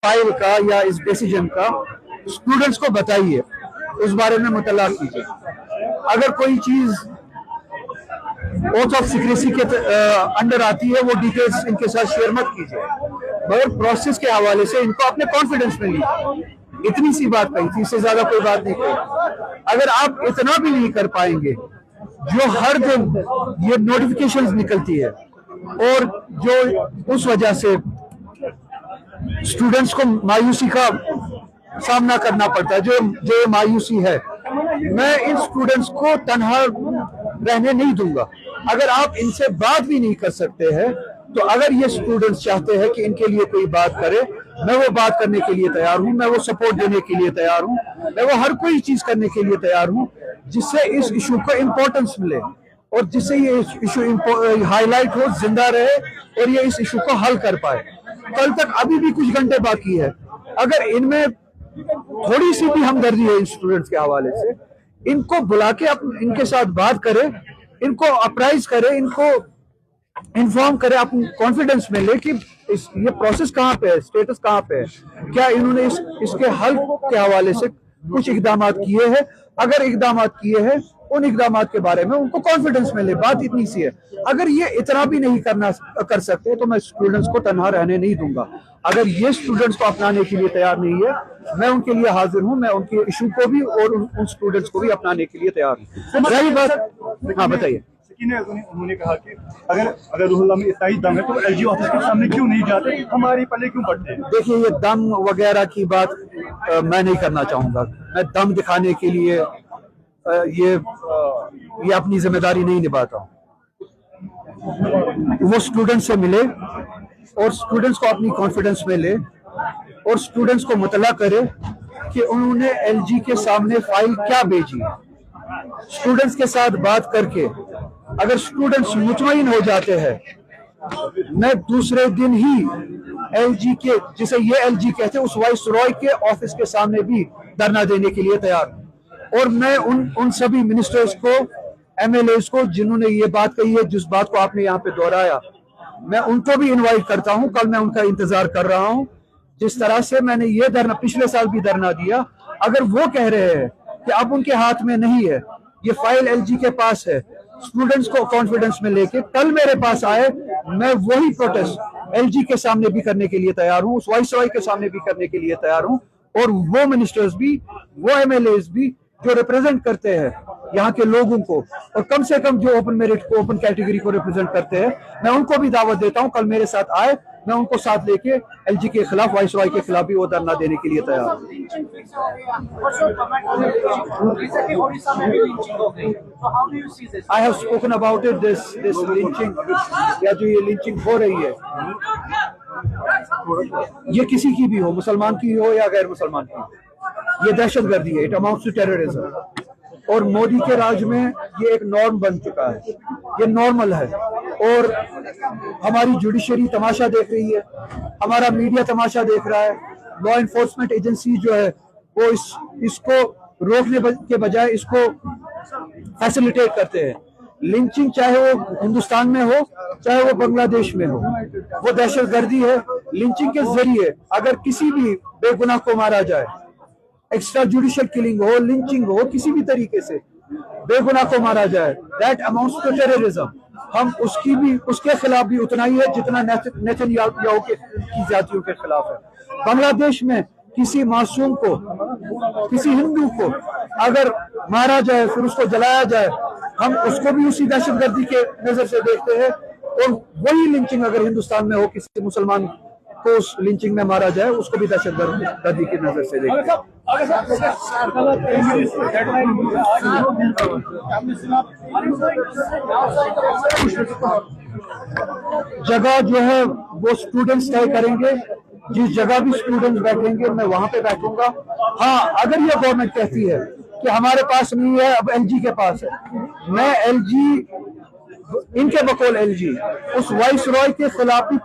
File का या इस डिसीजन का स्टूडेंट्स को बताइए, उस बारे में मुतल्ला कीजिए। अगर कोई चीज ओथ ऑफ सीक्रेसी के अंडर आती है, वो डिटेल्स इनके साथ शेयर मत कीजिए, मगर प्रोसेस के हवाले से इनको अपने कॉन्फिडेंस में लीजिए। इतनी सी बात कही थी, इससे ज्यादा कोई बात नहीं कही। अगर आप इतना भी नहीं कर पाएंगे, जो हर दिन ये नोटिफिकेशंस निकलती है और जो उस वजह से स्टूडेंट्स को मायूसी का सामना करना पड़ता है, जो मायूसी है, मैं इन स्टूडेंट्स को तन्हा रहने नहीं दूंगा। अगर आप इनसे बात भी नहीं कर सकते हैं, तो अगर ये स्टूडेंट्स चाहते हैं कि इनके लिए कोई बात करे, मैं वो बात करने के लिए तैयार हूं, मैं वो सपोर्ट देने के लिए तैयार हूं, मैं वो हर कोई चीज करने के लिए तैयार हूं जिससे इस इशू को इम्पोर्टेंस मिले और जिससे ये इशू हाईलाइट हो, जिंदा रहे और ये इस इशू को हल कर पाए। कल तक अभी भी कुछ घंटे बाकी है। अगर इनमें थोड़ी सी भी हमदर्दी है इन स्टूडेंट्स के हवाले से, इनको बुला के इनके साथ बात करें, इनको अप्राइज करें, इनको इन्फॉर्म करें, अपने कॉन्फिडेंस में ले कि ये प्रोसेस कहाँ पे है, स्टेटस कहाँ पे है, क्या इन्होंने इसके हल के हवाले से कुछ इकदाम किए हैं। अगर इकदाम किए हैं, उन इकदाम के बारे में उनको कॉन्फिडेंस में ले। बात इतनी सी है। अगर ये इतना भी नहीं कर सकते, तो मैं स्टूडेंट्स को तन्हा रहने नहीं दूंगा। अगर ये स्टूडेंट्स को अपनाने के लिए तैयार नहीं है, मैं उनके लिए हाजिर हूं, मैं उनके इशू को भी और उन स्टूडेंट्स को भी अपनाने के लिए तैयार हूँ। रही बात, हाँ बताइए। उन्होंने कहा कि अगर रूहुल्लाह में इतना ही दम है तो एलजी ऑफिस के सामने क्यों नहीं जाते, हमारे पल्ले क्यों पड़ते हैं? देखिए, ये दम वगैरह की बात मैं नहीं करना चाहूंगा। मैं दम दिखाने के लिए ये अपनी जिम्मेदारी नहीं निभाता हूँ। वो स्टूडेंट्स से मिले और स्टूडेंट्स को अपनी कॉन्फिडेंस में ले और स्टूडेंट्स को मुतला करे कि उन्होंने एलजी के सामने फाइल क्या भेजी। स्टूडेंट्स के साथ बात करके अगर स्टूडेंट्स मुतमईन हो जाते हैं, मैं दूसरे दिन ही एलजी के, जिसे ये एलजी कहते हैं, उस वाइसरॉय के ऑफिस के सामने भी धरना देने के लिए तैयार हूं। और मैं उन सभी मिनिस्टर्स को, एमएलएस को, जिन्होंने ये बात कही है, जिस बात को आपने यहाँ पे दोहराया, मैं उनको भी इनवाइट करता हूँ। कल मैं उनका इंतजार कर रहा हूँ। जिस तरह से मैंने ये धरना पिछले साल भी धरना दिया, अगर वो कह रहे हैं कि अब उनके हाथ में नहीं है, ये फाइल एलजी के पास है, स्टूडेंट्स को कॉन्फिडेंस में लेके कल मेरे पास आए, मैं वही प्रोटेस्ट एलजी के सामने भी करने के लिए तैयार हूँ, उस वाइसरॉय के सामने भी करने के लिए तैयार हूँ। और वो मिनिस्टर्स भी, वो एमएलएस भी जो रिप्रेजेंट करते हैं यहाँ के लोगों को, और कम से कम जो ओपन मेरिट को, ओपन कैटेगरी को रिप्रेजेंट करते हैं, मैं उनको भी दावत देता हूँ कल मेरे साथ आए। मैं उनको साथ लेके एलजी के खिलाफ, वाइसरॉय के खिलाफ भी वो धरना देने के लिए तैयार हूँ। I have spoken about it, this lynching, या जो ये लिंचिंग हो रही है, ये किसी की भी हो, मुसलमान की हो या गैर मुसलमान की, ये दहशतगर्दी है। It amounts to terrorism. और मोदी के राज में ये एक नॉर्म बन चुका है, ये नॉर्मल है। और हमारी जुडिशरी तमाशा देख रही है, हमारा मीडिया तमाशा देख रहा है, लॉ इन्फोर्समेंट एजेंसी जो है वो इसको रोकने के बजाय इसको फैसिलिटेट करते हैं। लिंचिंग चाहे वो हिंदुस्तान में हो, चाहे वो बांग्लादेश में हो, वो दहशतगर्दी है। लिंचिंग के जरिए अगर किसी भी बेगुनाह को मारा जाए, एक्स्ट्रा जुडिशियल किलिंग हो, लिंचिंग हो, किसी भी तरीके से बेगुनाह को मारा जाए, दैट अमाउंट्स टू टेररिज्म। हम उसके खिलाफ भी उतना ही है जितना नेतन्याहू की जातियों के खिलाफ है। बांग्लादेश में किसी मासूम को, किसी हिंदू को अगर मारा जाए, फिर उसको जलाया जाए, हम उसको भी उसी दहशतगर्दी के नजर से देखते हैं। और वही लिंचिंग अगर हिंदुस्तान में हो, किसी मुसलमान को उस लिंचिंग में मारा जाए, उसको भी दहशतगर्दी की नजर से देखते हैं। जगह जो है वो स्टूडेंट्स तय करेंगे। जिस जगह भी स्टूडेंट्स बैठेंगे, मैं वहां पे बैठूंगा। हाँ, अगर ये गवर्नमेंट कहती है कि हमारे पास नहीं है, अब एलजी के पास है, मैं एलजी, इनके बकौल एलजी, उस वाइसरॉय के खिलाफ भी